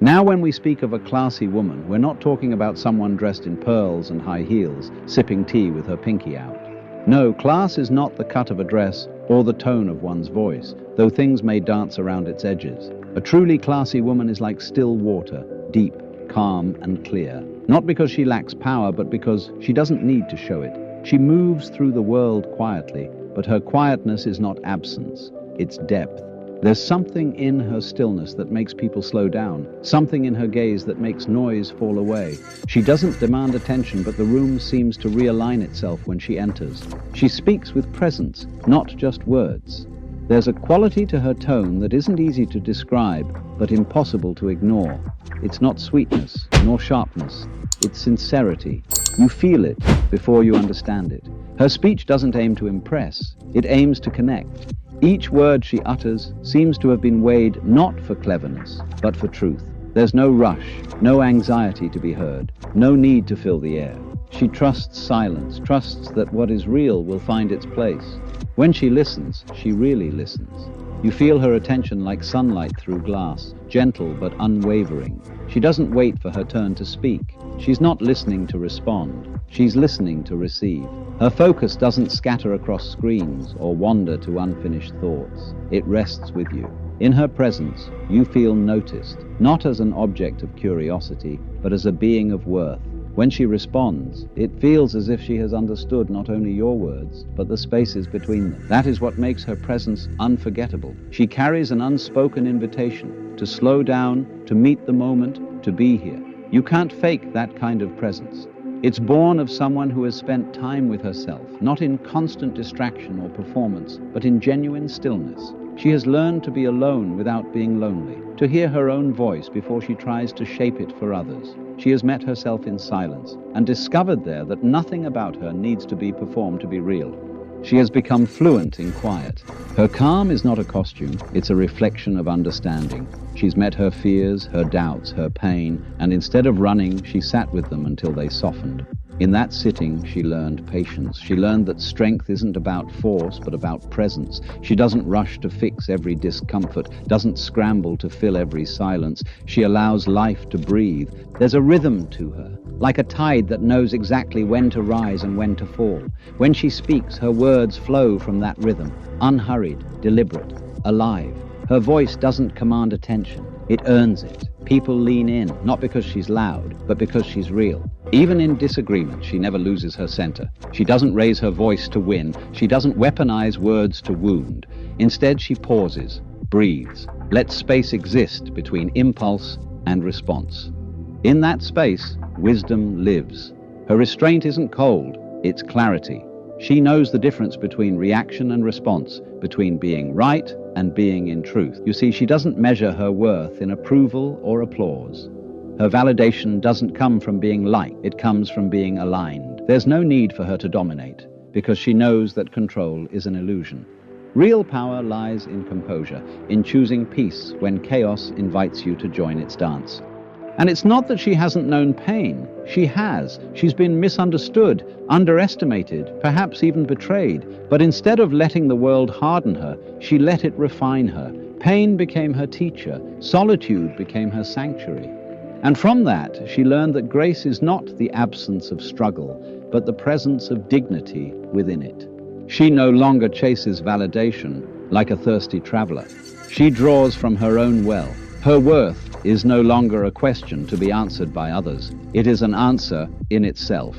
Now, when we speak of a classy woman, we're not talking about someone dressed in pearls and high heels, sipping tea with her pinky out. No, class is not the cut of a dress or the tone of one's voice, though things may dance around its edges. A truly classy woman is like still water, deep, calm, and clear. Not because she lacks power, but because she doesn't need to show it. She moves through the world quietly, but her quietness is not absence, it's depth. There's something in her stillness that makes people slow down, something in her gaze that makes noise fall away. She doesn't demand attention, but the room seems to realign itself when she enters. She speaks with presence, not just words. There's a quality to her tone that isn't easy to describe, but impossible to ignore. It's not sweetness, nor sharpness. It's sincerity. You feel it before you understand it. Her speech doesn't aim to impress, it aims to connect. Each word she utters seems to have been weighed not for cleverness, but for truth. There's no rush, no anxiety to be heard, no need to fill the air. She trusts silence, trusts that what is real will find its place. When she listens, she really listens. You feel her attention like sunlight through glass, gentle but unwavering. She doesn't wait for her turn to speak. She's not listening to respond. She's listening to receive. Her focus doesn't scatter across screens or wander to unfinished thoughts. It rests with you. In her presence, you feel noticed, not as an object of curiosity, but as a being of worth. When she responds, it feels as if she has understood not only your words, but the spaces between them. That is what makes her presence unforgettable. She carries an unspoken invitation to slow down, to meet the moment, to be here. You can't fake that kind of presence. It's born of someone who has spent time with herself, not in constant distraction or performance, but in genuine stillness. She has learned to be alone without being lonely, to hear her own voice before she tries to shape it for others. She has met herself in silence and discovered there that nothing about her needs to be performed to be real. She has become fluent in quiet. Her calm is not a costume, it's a reflection of understanding. She's met her fears, her doubts, her pain, and instead of running, she sat with them until they softened. In that sitting, she learned patience. She learned that strength isn't about force, but about presence. She doesn't rush to fix every discomfort, doesn't scramble to fill every silence. She allows life to breathe. There's a rhythm to her, like a tide that knows exactly when to rise and when to fall. When she speaks, her words flow from that rhythm, unhurried, deliberate, alive. Her voice doesn't command attention, it earns it. People lean in, not because she's loud, but because she's real. Even in disagreement, she never loses her center. She doesn't raise her voice to win. She doesn't weaponize words to wound. Instead, she pauses, breathes, lets space exist between impulse and response. In that space, wisdom lives. Her restraint isn't cold, it's clarity. She knows the difference between reaction and response, between being right and being in truth. You see, she doesn't measure her worth in approval or applause. Her validation doesn't come from being liked, it comes from being aligned. There's no need for her to dominate, because she knows that control is an illusion. Real power lies in composure, in choosing peace when chaos invites you to join its dance. And it's not that she hasn't known pain. She has. She's been misunderstood, underestimated, perhaps even betrayed. But instead of letting the world harden her, she let it refine her. Pain became her teacher. Solitude became her sanctuary. And from that, she learned that grace is not the absence of struggle, but the presence of dignity within it. She no longer chases validation like a thirsty traveler. She draws from her own well. Her worth is no longer a question to be answered by others. It is an answer in itself.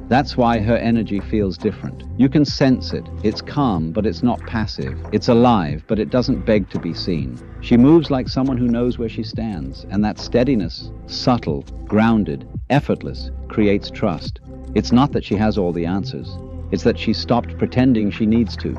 That's why her energy feels different. You can sense it. It's calm, but it's not passive. It's alive, but it doesn't beg to be seen. She moves like someone who knows where she stands, and that steadiness, subtle, grounded, effortless, creates trust. It's not that she has all the answers. It's that she stopped pretending she needs to.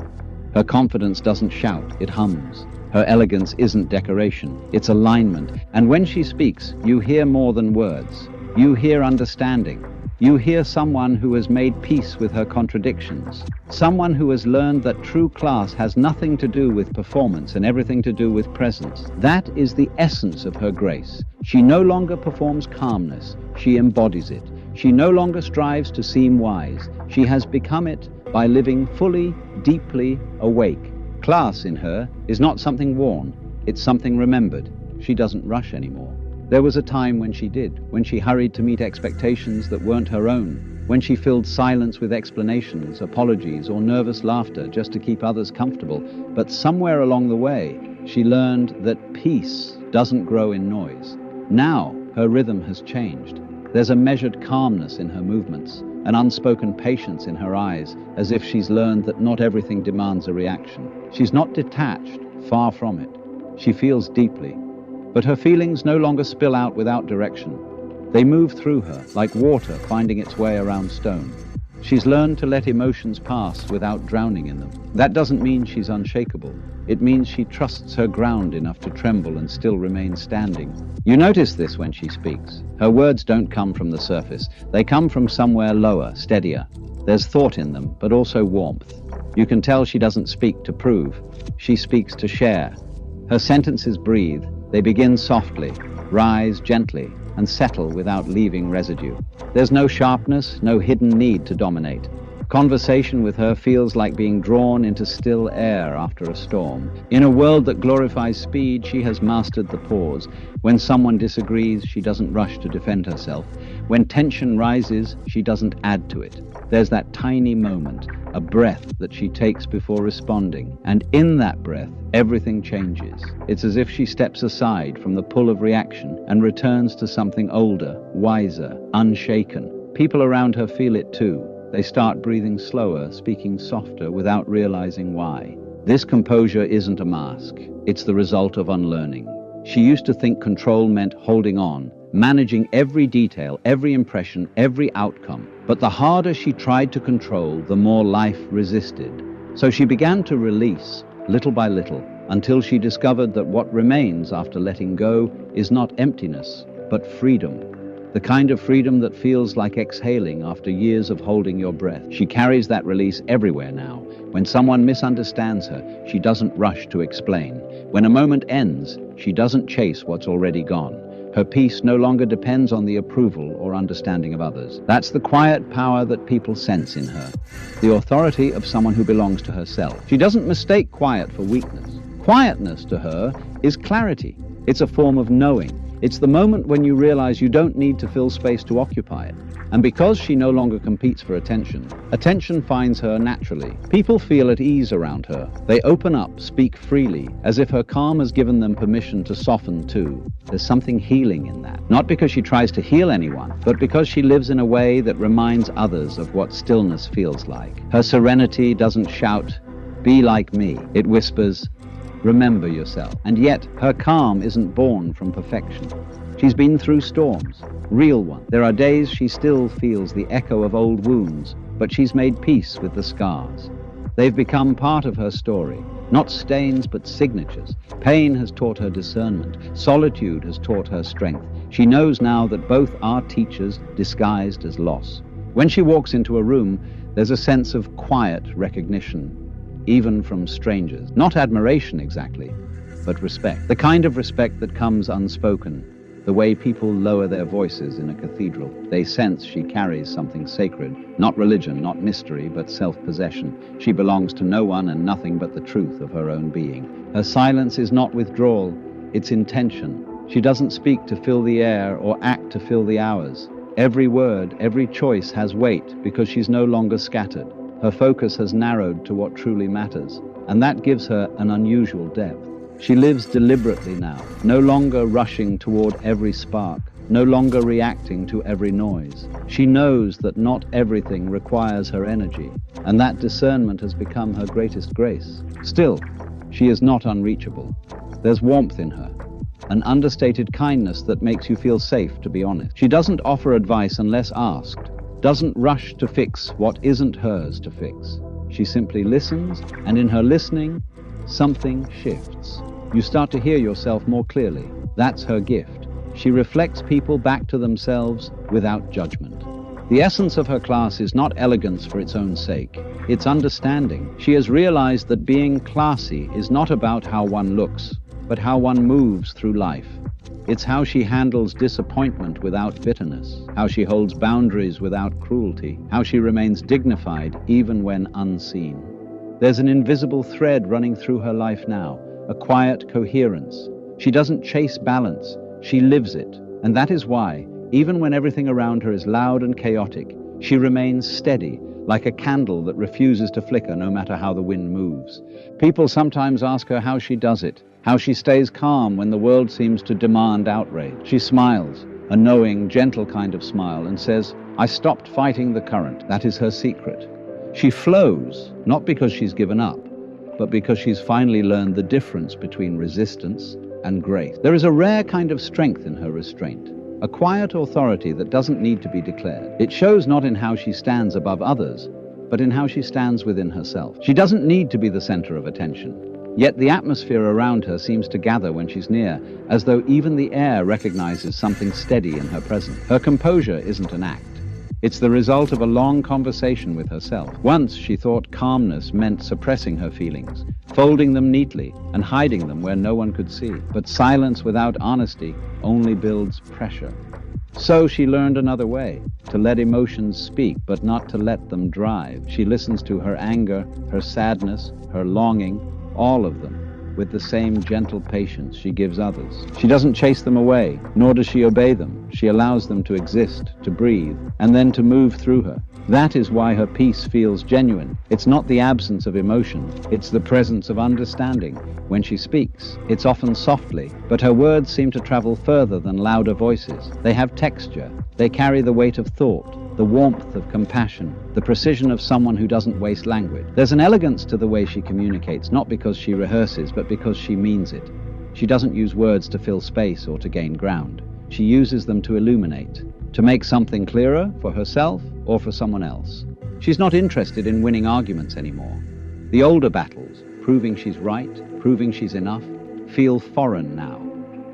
Her confidence doesn't shout, it hums. Her elegance isn't decoration, it's alignment. And when she speaks, you hear more than words. You hear understanding. You hear someone who has made peace with her contradictions. Someone who has learned that true class has nothing to do with performance and everything to do with presence. That is the essence of her grace. She no longer performs calmness, she embodies it. She no longer strives to seem wise. She has become it by living fully, deeply awake. Class in her is not something worn, it's something remembered. She doesn't rush anymore. There was a time when she did, when she hurried to meet expectations that weren't her own, when she filled silence with explanations, apologies, or nervous laughter just to keep others comfortable. But somewhere along the way, she learned that peace doesn't grow in noise. Now, her rhythm has changed. There's a measured calmness in her movements, an unspoken patience in her eyes, as if she's learned that not everything demands a reaction. She's not detached, far from it. She feels deeply, but her feelings no longer spill out without direction. They move through her, like water finding its way around stone. She's learned to let emotions pass without drowning in them. That doesn't mean she's unshakable. It means she trusts her ground enough to tremble and still remain standing. You notice this when she speaks. Her words don't come from the surface. They come from somewhere lower, steadier. There's thought in them, but also warmth. You can tell she doesn't speak to prove. She speaks to share. Her sentences breathe. They begin softly, rise gently, and settle without leaving residue. There's no sharpness, no hidden need to dominate. Conversation with her feels like being drawn into still air after a storm. In a world that glorifies speed, she has mastered the pause. When someone disagrees, she doesn't rush to defend herself. When tension rises, she doesn't add to it. There's that tiny moment, a breath that she takes before responding. And in that breath, everything changes. It's as if she steps aside from the pull of reaction and returns to something older, wiser, unshaken. People around her feel it too. They start breathing slower, speaking softer without realizing why. This composure isn't a mask. It's the result of unlearning. She used to think control meant holding on, managing every detail, every impression, every outcome. But the harder she tried to control, the more life resisted. So she began to release, little by little, until she discovered that what remains after letting go is not emptiness, but freedom. The kind of freedom that feels like exhaling after years of holding your breath. She carries that release everywhere now. When someone misunderstands her, she doesn't rush to explain. When a moment ends, she doesn't chase what's already gone. Her peace no longer depends on the approval or understanding of others. That's the quiet power that people sense in her, the authority of someone who belongs to herself. She doesn't mistake quiet for weakness. Quietness to her is clarity. It's a form of knowing. It's the moment when you realize you don't need to fill space to occupy it. And because she no longer competes for attention, attention finds her naturally. People feel at ease around her. They open up, speak freely, as if her calm has given them permission to soften too. There's something healing in that. Not because she tries to heal anyone, but because she lives in a way that reminds others of what stillness feels like. Her serenity doesn't shout, "Be like me." It whispers, "Remember yourself." And yet, her calm isn't born from perfection. She's been through storms, real ones. There are days she still feels the echo of old wounds, but she's made peace with the scars. They've become part of her story, not stains but signatures. Pain has taught her discernment. Solitude has taught her strength. She knows now that both are teachers disguised as loss. When she walks into a room, there's a sense of quiet recognition, even from strangers. Not admiration exactly, but respect. The kind of respect that comes unspoken, the way people lower their voices in a cathedral. They sense she carries something sacred, not religion, not mystery, but self-possession. She belongs to no one and nothing but the truth of her own being. Her silence is not withdrawal, it's intention. She doesn't speak to fill the air or act to fill the hours. Every word, every choice has weight because she's no longer scattered. Her focus has narrowed to what truly matters, and that gives her an unusual depth. She lives deliberately now, no longer rushing toward every spark, no longer reacting to every noise. She knows that not everything requires her energy, and that discernment has become her greatest grace. Still, she is not unreachable. There's warmth in her, an understated kindness that makes you feel safe to be honest. She doesn't offer advice unless asked, doesn't rush to fix what isn't hers to fix. She simply listens, and in her listening, something shifts. You start to hear yourself more clearly. That's her gift. She reflects people back to themselves without judgment. The essence of her class is not elegance for its own sake. It's understanding. She has realized that being classy is not about how one looks, but how one moves through life. It's how she handles disappointment without bitterness, how she holds boundaries without cruelty, how she remains dignified even when unseen. There's an invisible thread running through her life now, a quiet coherence. She doesn't chase balance, She lives it, and that is why, even when everything around her is loud and chaotic, she remains steady, like a candle that refuses to flicker no matter how the wind moves. People sometimes ask her how she does it, how she stays calm when the world seems to demand outrage. She smiles, a knowing, gentle kind of smile, and says, "I stopped fighting the current." That is her secret. She flows, not because she's given up, but because she's finally learned the difference between resistance and grace. There is a rare kind of strength in her restraint, a quiet authority that doesn't need to be declared. It shows not in how she stands above others, but in how she stands within herself. She doesn't need to be the center of attention, yet the atmosphere around her seems to gather when she's near, as though even the air recognizes something steady in her presence. Her composure isn't an act. It's the result of a long conversation with herself. Once she thought calmness meant suppressing her feelings, folding them neatly and hiding them where no one could see. But silence without honesty only builds pressure. So she learned another way, to let emotions speak, but not to let them drive. She listens to her anger, her sadness, her longing, all of them, with the same gentle patience she gives others. She doesn't chase them away, nor does she obey them. She allows them to exist, to breathe, and then to move through her. That is why her peace feels genuine. It's not the absence of emotion, it's the presence of understanding. When she speaks, it's often softly, but her words seem to travel further than louder voices. They have texture, they carry the weight of thought, the warmth of compassion, the precision of someone who doesn't waste language. There's an elegance to the way she communicates, not because she rehearses, but because she means it. She doesn't use words to fill space or to gain ground. She uses them to illuminate, to make something clearer for herself or for someone else. She's not interested in winning arguments anymore. The older battles, proving she's right, proving she's enough, feel foreign now,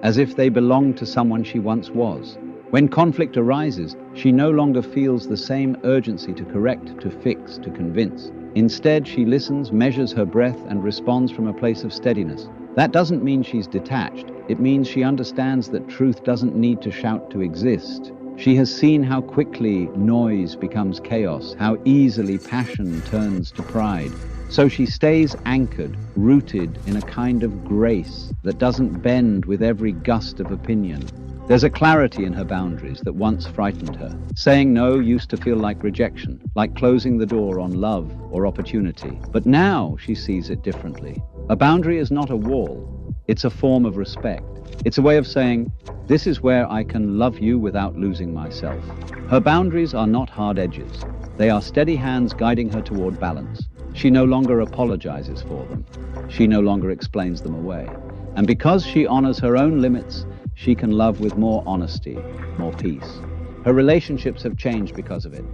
as if they belong to someone she once was. When conflict arises, she no longer feels the same urgency to correct, to fix, to convince. Instead, she listens, measures her breath, and responds from a place of steadiness. That doesn't mean she's detached. It means she understands that truth doesn't need to shout to exist. She has seen how quickly noise becomes chaos, how easily passion turns to pride. So she stays anchored, rooted in a kind of grace that doesn't bend with every gust of opinion. There's a clarity in her boundaries that once frightened her. Saying no used to feel like rejection, like closing the door on love or opportunity. But now she sees it differently. A boundary is not a wall. It's a form of respect. It's a way of saying, this is where I can love you without losing myself. Her boundaries are not hard edges. They are steady hands guiding her toward balance. She no longer apologizes for them. She no longer explains them away. And because she honors her own limits, she can love with more honesty, more peace. Her relationships have changed because of it.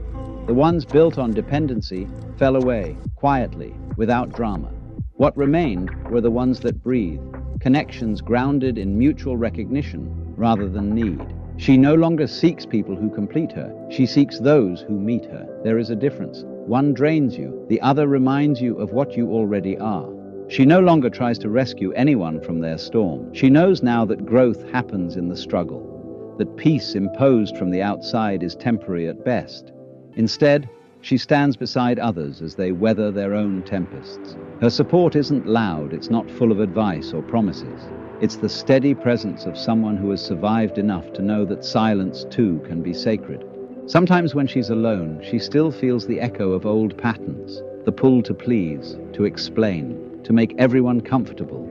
The ones built on dependency fell away, quietly, without drama. What remained were the ones that breathe, connections grounded in mutual recognition rather than need. She no longer seeks people who complete her. She seeks those who meet her. There is a difference. One drains you, the other reminds you of what you already are. She no longer tries to rescue anyone from their storm. She knows now that growth happens in the struggle, that peace imposed from the outside is temporary at best. Instead, she stands beside others as they weather their own tempests. Her support isn't loud, it's not full of advice or promises. It's the steady presence of someone who has survived enough to know that silence too can be sacred. Sometimes when she's alone, she still feels the echo of old patterns, the pull to please, to explain, to make everyone comfortable.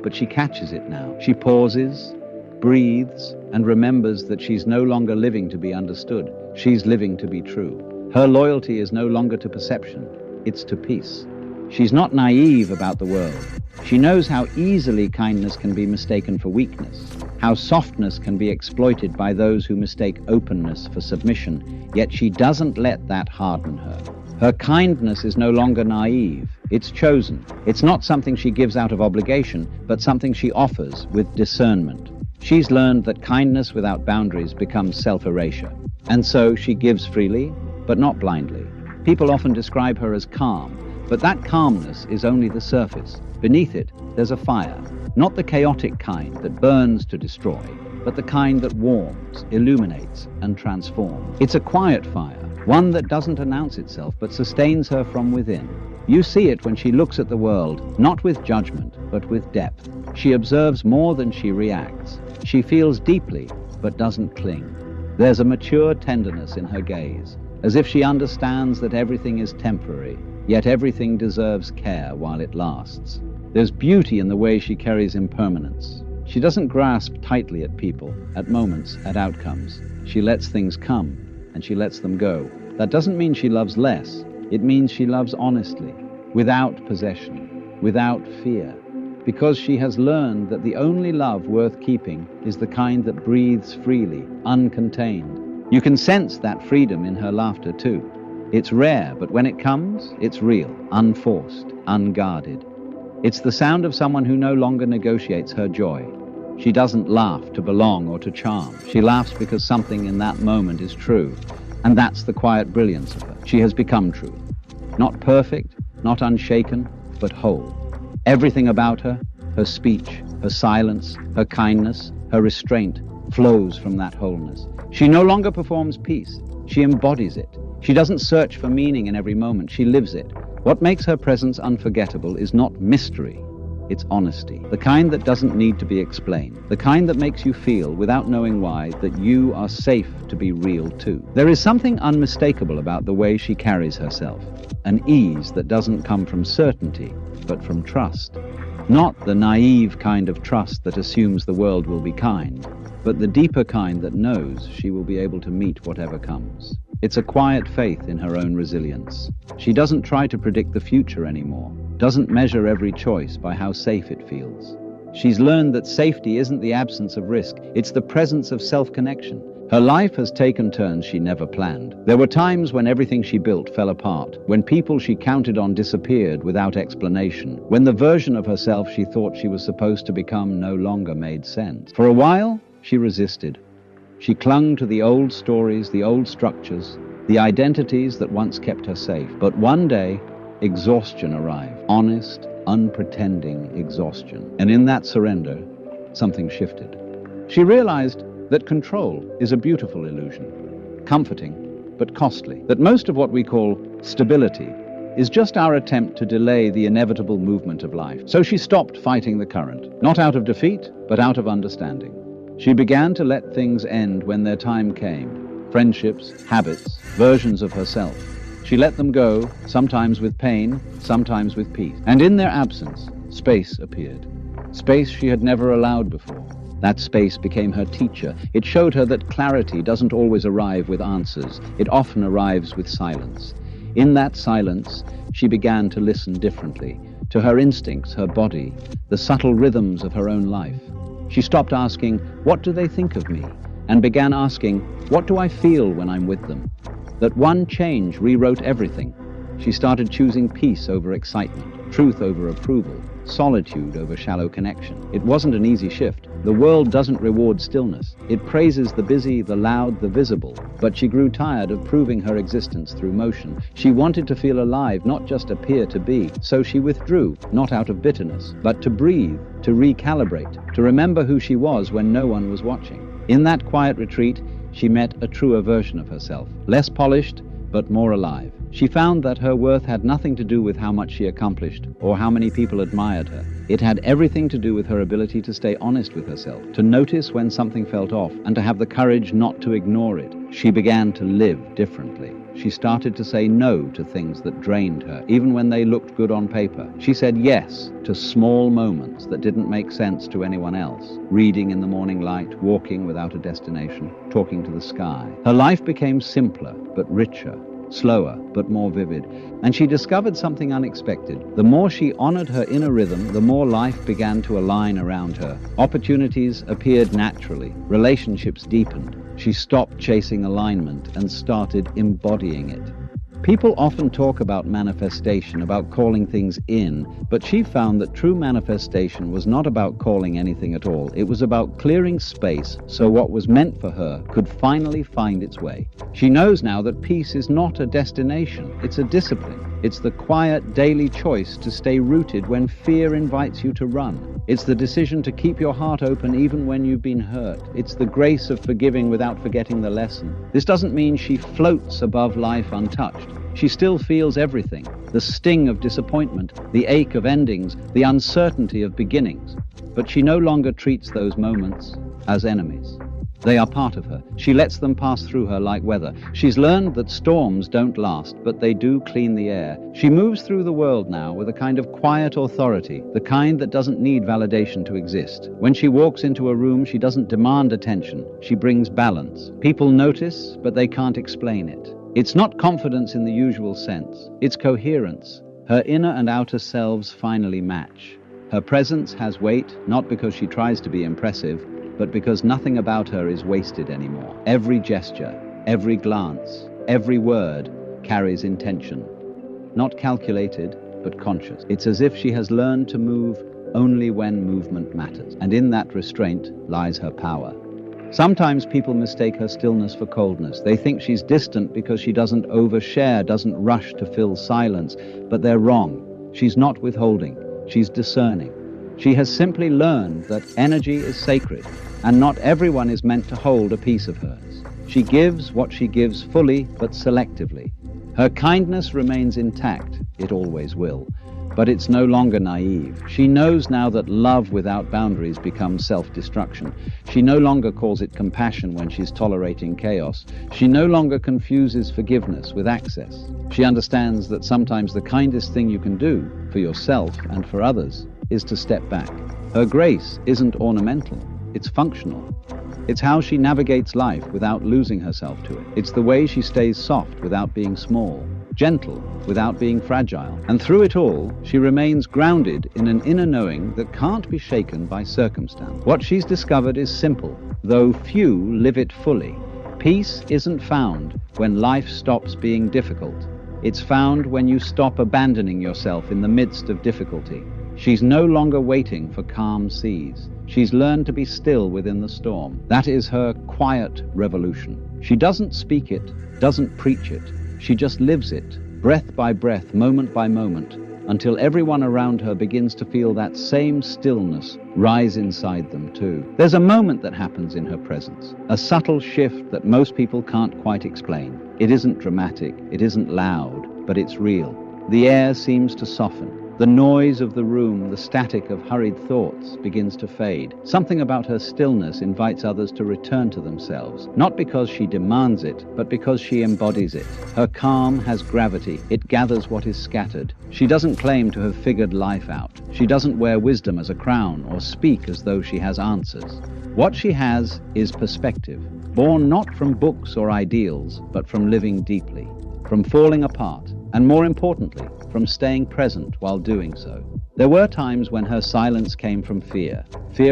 But she catches it now. She pauses, breathes, and remembers that she's no longer living to be understood. She's living to be true. Her loyalty is no longer to perception, it's to peace. She's not naive about the world. She knows how easily kindness can be mistaken for weakness, how softness can be exploited by those who mistake openness for submission, yet she doesn't let that harden her. Her kindness is no longer naive. It's chosen. It's not something she gives out of obligation, but something she offers with discernment. She's learned that kindness without boundaries becomes self-erasure. And so she gives freely, but not blindly. People often describe her as calm, but that calmness is only the surface. Beneath it, there's a fire, not the chaotic kind that burns to destroy, but the kind that warms, illuminates, and transforms. It's a quiet fire, one that doesn't announce itself, but sustains her from within. You see it when she looks at the world, not with judgment, but with depth. She observes more than she reacts. She feels deeply, but doesn't cling. There's a mature tenderness in her gaze, as if she understands that everything is temporary, yet everything deserves care while it lasts. There's beauty in the way she carries impermanence. She doesn't grasp tightly at people, at moments, at outcomes. She lets things come, and she lets them go. That doesn't mean she loves less. It means she loves honestly, without possession, without fear, because she has learned that the only love worth keeping is the kind that breathes freely, uncontained. You can sense that freedom in her laughter too. It's rare, but when it comes, it's real, unforced, unguarded. It's the sound of someone who no longer negotiates her joy. She doesn't laugh to belong or to charm. She laughs because something in that moment is true. And that's the quiet brilliance of her. She has become true. Not perfect, not unshaken, but whole. Everything about her, her speech, her silence, her kindness, her restraint, flows from that wholeness. She no longer performs peace. She embodies it. She doesn't search for meaning in every moment. She lives it. What makes her presence unforgettable is not mystery. It's honesty. The kind that doesn't need to be explained. The kind that makes you feel, without knowing why, that you are safe to be real too. There is something unmistakable about the way she carries herself. An ease that doesn't come from certainty, but from trust. Not the naive kind of trust that assumes the world will be kind, but the deeper kind that knows she will be able to meet whatever comes. It's a quiet faith in her own resilience. She doesn't try to predict the future anymore, doesn't measure every choice by how safe it feels. She's learned that safety isn't the absence of risk, it's the presence of self-connection. Her life has taken turns she never planned. There were times when everything she built fell apart, when people she counted on disappeared without explanation, when the version of herself she thought she was supposed to become no longer made sense. For a while, she resisted. She clung to the old stories, the old structures, the identities that once kept her safe. But one day, exhaustion arrived. Honest, unpretending exhaustion. And in that surrender, something shifted. She realized that control is a beautiful illusion, comforting but costly. That most of what we call stability is just our attempt to delay the inevitable movement of life. So she stopped fighting the current, not out of defeat, but out of understanding. She began to let things end when their time came. Friendships, habits, versions of herself. She let them go, sometimes with pain, sometimes with peace. And in their absence, space appeared. Space she had never allowed before. That space became her teacher. It showed her that clarity doesn't always arrive with answers. It often arrives with silence. In that silence, she began to listen differently, to her instincts, her body, the subtle rhythms of her own life. She stopped asking, "What do they think of me?" and began asking, "What do I feel when I'm with them?" That one change rewrote everything. She started choosing peace over excitement, truth over approval, solitude over shallow connection. It wasn't an easy shift. The world doesn't reward stillness. It praises the busy, the loud, the visible. But she grew tired of proving her existence through motion. She wanted to feel alive, not just appear to be. So she withdrew, not out of bitterness, but to breathe, to recalibrate, to remember who she was when no one was watching. In that quiet retreat, she met a truer version of herself, less polished, but more alive. She found that her worth had nothing to do with how much she accomplished or how many people admired her. It had everything to do with her ability to stay honest with herself, to notice when something felt off, and to have the courage not to ignore it. She began to live differently. She started to say no to things that drained her, even when they looked good on paper. She said yes to small moments that didn't make sense to anyone else. Reading in the morning light, walking without a destination, talking to the sky. Her life became simpler, but richer. Slower, but more vivid. And she discovered something unexpected. The more she honored her inner rhythm, the more life began to align around her. Opportunities appeared naturally. Relationships deepened. She stopped chasing alignment and started embodying it. People often talk about manifestation, about calling things in, but she found that true manifestation was not about calling anything at all. It was about clearing space so what was meant for her could finally find its way. She knows now that peace is not a destination, it's a discipline. It's the quiet daily choice to stay rooted when fear invites you to run. It's the decision to keep your heart open even when you've been hurt. It's the grace of forgiving without forgetting the lesson. This doesn't mean she floats above life untouched. She still feels everything: the sting of disappointment, the ache of endings, the uncertainty of beginnings. But she no longer treats those moments as enemies. They are part of her. She lets them pass through her like weather. She's learned that storms don't last, but they do clean the air. She moves through the world now with a kind of quiet authority, the kind that doesn't need validation to exist. When she walks into a room, she doesn't demand attention. She brings balance. People notice, but they can't explain it. It's not confidence in the usual sense. It's coherence. Her inner and outer selves finally match. Her presence has weight, not because she tries to be impressive, but because nothing about her is wasted anymore. Every gesture, every glance, every word carries intention. Not calculated, but conscious. It's as if she has learned to move only when movement matters. And in that restraint lies her power. Sometimes people mistake her stillness for coldness. They think she's distant because she doesn't overshare, doesn't rush to fill silence. But they're wrong. She's not withholding. She's discerning. She has simply learned that energy is sacred, and not everyone is meant to hold a piece of hers. She gives what she gives fully, but selectively. Her kindness remains intact, it always will, but it's no longer naive. She knows now that love without boundaries becomes self-destruction. She no longer calls it compassion when she's tolerating chaos. She no longer confuses forgiveness with access. She understands that sometimes the kindest thing you can do for yourself and for others is to step back. Her grace isn't ornamental, it's functional. It's how she navigates life without losing herself to it. It's the way she stays soft without being small, gentle without being fragile. And through it all, she remains grounded in an inner knowing that can't be shaken by circumstance. What she's discovered is simple, though few live it fully. Peace isn't found when life stops being difficult. It's found when you stop abandoning yourself in the midst of difficulty. She's no longer waiting for calm seas. She's learned to be still within the storm. That is her quiet revolution. She doesn't speak it, doesn't preach it. She just lives it, breath by breath, moment by moment, until everyone around her begins to feel that same stillness rise inside them too. There's a moment that happens in her presence, a subtle shift that most people can't quite explain. It isn't dramatic, it isn't loud, but it's real. The air seems to soften. The noise of the room, the static of hurried thoughts, begins to fade. Something about her stillness invites others to return to themselves, not because she demands it, but because she embodies it. Her calm has gravity. It gathers what is scattered. She doesn't claim to have figured life out. She doesn't wear wisdom as a crown or speak as though she has answers. What she has is perspective, born not from books or ideals, but from living deeply, from falling apart, and more importantly, from staying present while doing so. There were times when her silence came from fear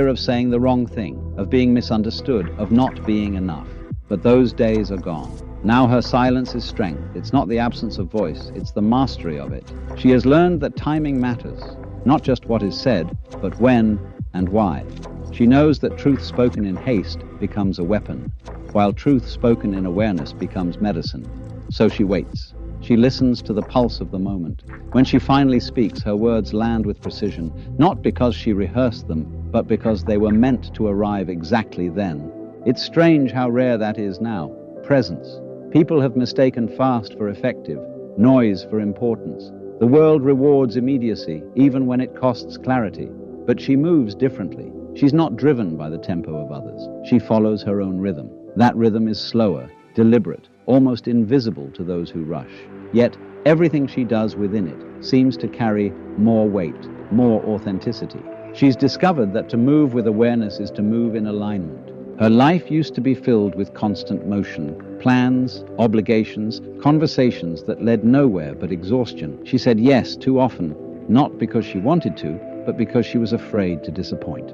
of saying the wrong thing, of being misunderstood, of not being enough. But those days are gone. Now her silence is strength. It's not the absence of voice, it's the mastery of it. She has learned that timing matters, not just what is said, but when and why. She knows that truth spoken in haste becomes a weapon, while truth spoken in awareness becomes medicine. So she waits. She listens to the pulse of the moment. When she finally speaks, her words land with precision, not because she rehearsed them, but because they were meant to arrive exactly then. It's strange how rare that is now. Presence. People have mistaken fast for effective, noise for importance. The world rewards immediacy, even when it costs clarity. But she moves differently. She's not driven by the tempo of others. She follows her own rhythm. That rhythm is slower, deliberate, almost invisible to those who rush. Yet everything she does within it seems to carry more weight, more authenticity. She's discovered that to move with awareness is to move in alignment. Her life used to be filled with constant motion, plans, obligations, conversations that led nowhere but exhaustion. She said yes too often, not because she wanted to, but because she was afraid to disappoint.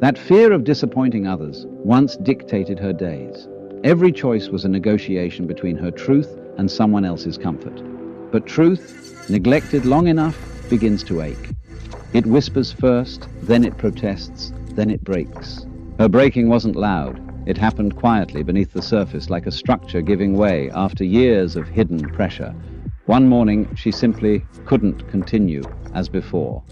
That fear of disappointing others once dictated her days. Every choice was a negotiation between her truth and someone else's comfort. But truth, neglected long enough, begins to ache. It whispers first, then it protests, then it breaks. Her breaking wasn't loud. It happened quietly beneath the surface, like a structure giving way after years of hidden pressure. One morning, she simply couldn't continue as before.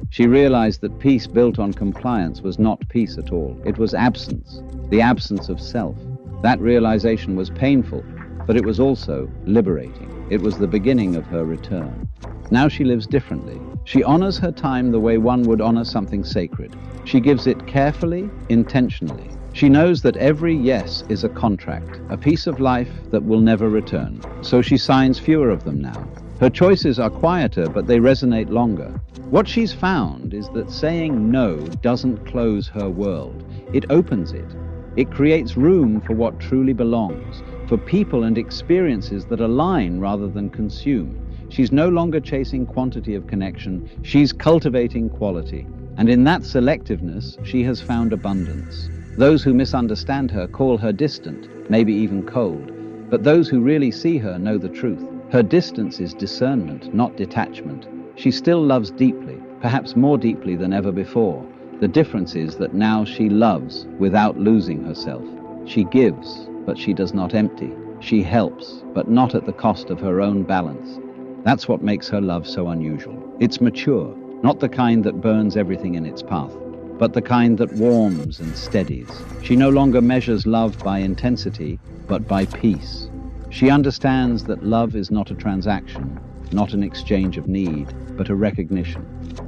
She realized that peace built on compliance was not peace at all. It was absence, the absence of self. That realization was painful, but it was also liberating. It was the beginning of her return. Now she lives differently. She honors her time the way one would honor something sacred. She gives it carefully, intentionally. She knows that every yes is a contract, a piece of life that will never return. So she signs fewer of them now. Her choices are quieter, but they resonate longer. What she's found is that saying no doesn't close her world. It opens it. It creates room for what truly belongs, for people and experiences that align rather than consume. She's no longer chasing quantity of connection, she's cultivating quality. And in that selectiveness, she has found abundance. Those who misunderstand her call her distant, maybe even cold. But those who really see her know the truth. Her distance is discernment, not detachment. She still loves deeply, perhaps more deeply than ever before. The difference is that now she loves without losing herself. She gives, but she does not empty. She helps, but not at the cost of her own balance. That's what makes her love so unusual. It's mature, not the kind that burns everything in its path, but the kind that warms and steadies. She no longer measures love by intensity, but by peace. She understands that love is not a transaction, not an exchange of need, but a recognition.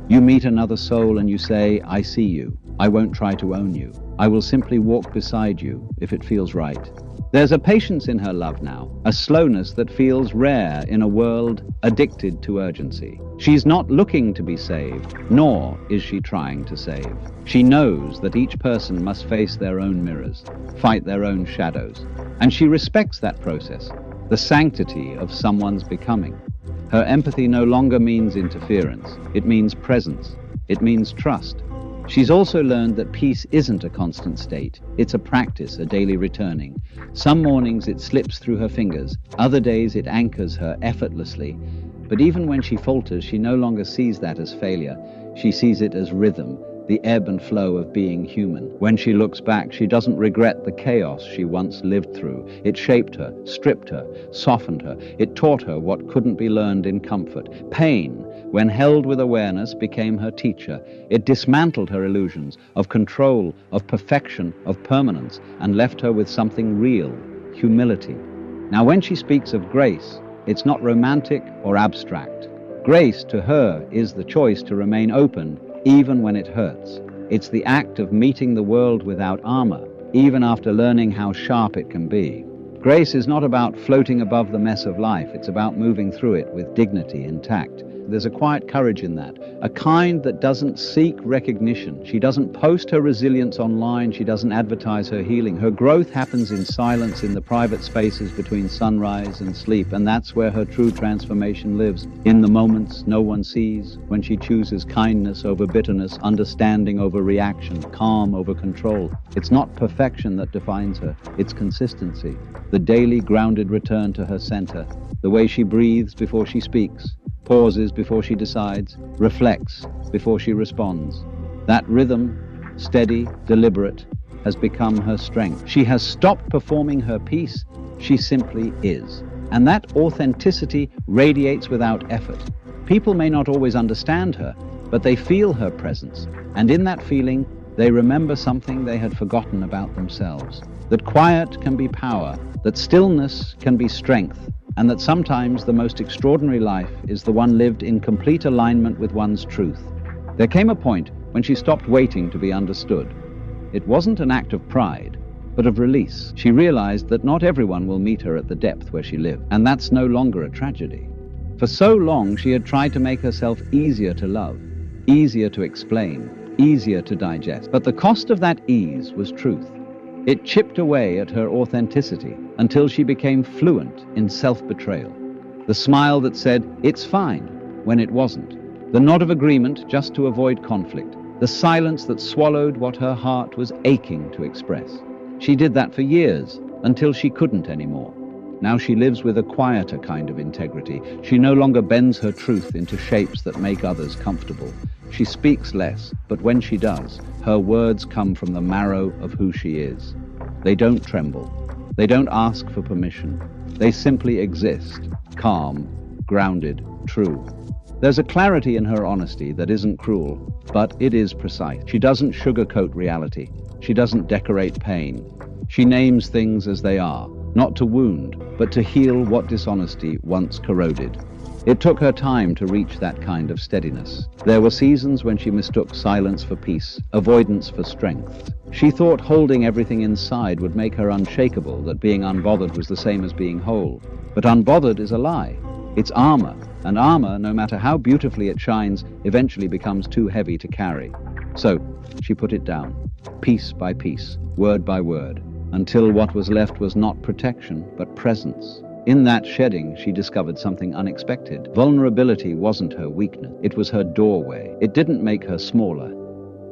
You meet another soul and you say, I see you. I won't try to own you. I will simply walk beside you if it feels right. There's a patience in her love now, a slowness that feels rare in a world addicted to urgency. She's not looking to be saved, nor is she trying to save. She knows that each person must face their own mirrors, fight their own shadows, and she respects that process, the sanctity of someone's becoming. Her empathy no longer means interference. It means presence. It means trust. She's also learned that peace isn't a constant state. It's a practice, a daily returning. Some mornings it slips through her fingers. Other days it anchors her effortlessly. But even when she falters, she no longer sees that as failure. She sees it as rhythm, the ebb and flow of being human. When she looks back, she doesn't regret the chaos she once lived through. It shaped her, stripped her, softened her. It taught her what couldn't be learned in comfort. Pain, when held with awareness, became her teacher. It dismantled her illusions of control, of perfection, of permanence, and left her with something real, humility. Now, when she speaks of grace, it's not romantic or abstract. Grace, to her, is the choice to remain open even when it hurts. It's the act of meeting the world without armor, even after learning how sharp it can be. Grace is not about floating above the mess of life. It's about moving through it with dignity and tact. There's a quiet courage in that, a kind that doesn't seek recognition. She doesn't post her resilience online. She doesn't advertise her healing. Her growth happens in silence, in the private spaces between sunrise and sleep, and that's where her true transformation lives. In the moments no one sees, when she chooses kindness over bitterness, understanding over reaction, calm over control. It's not perfection that defines her, it's consistency. The daily grounded return to her center, the way she breathes before she speaks, pauses before she decides, reflects before she responds. That rhythm, steady, deliberate, has become her strength. She has stopped performing her piece. She simply is. And that authenticity radiates without effort. People may not always understand her, but they feel her presence. And in that feeling, they remember something they had forgotten about themselves. That quiet can be power, that stillness can be strength, and that sometimes the most extraordinary life is the one lived in complete alignment with one's truth. There came a point when she stopped waiting to be understood. It wasn't an act of pride, but of release. She realized that not everyone will meet her at the depth where she lived, and that's no longer a tragedy. For so long, she had tried to make herself easier to love, easier to explain, easier to digest. But the cost of that ease was truth. It chipped away at her authenticity until she became fluent in self-betrayal. The smile that said, "It's fine," when it wasn't. The nod of agreement just to avoid conflict. The silence that swallowed what her heart was aching to express. She did that for years, until she couldn't anymore. Now she lives with a quieter kind of integrity. She no longer bends her truth into shapes that make others comfortable. She speaks less, but when she does, her words come from the marrow of who she is. They don't tremble. They don't ask for permission. They simply exist, calm, grounded, true. There's a clarity in her honesty that isn't cruel, but it is precise. She doesn't sugarcoat reality. She doesn't decorate pain. She names things as they are, not to wound, but to heal what dishonesty once corroded. It took her time to reach that kind of steadiness. There were seasons when she mistook silence for peace, avoidance for strength. She thought holding everything inside would make her unshakable, that being unbothered was the same as being whole. But unbothered is a lie. It's armor, and armor, no matter how beautifully it shines, eventually becomes too heavy to carry. So she put it down, piece by piece, word by word, until what was left was not protection, but presence. In that shedding, she discovered something unexpected. Vulnerability wasn't her weakness. It was her doorway. It didn't make her smaller.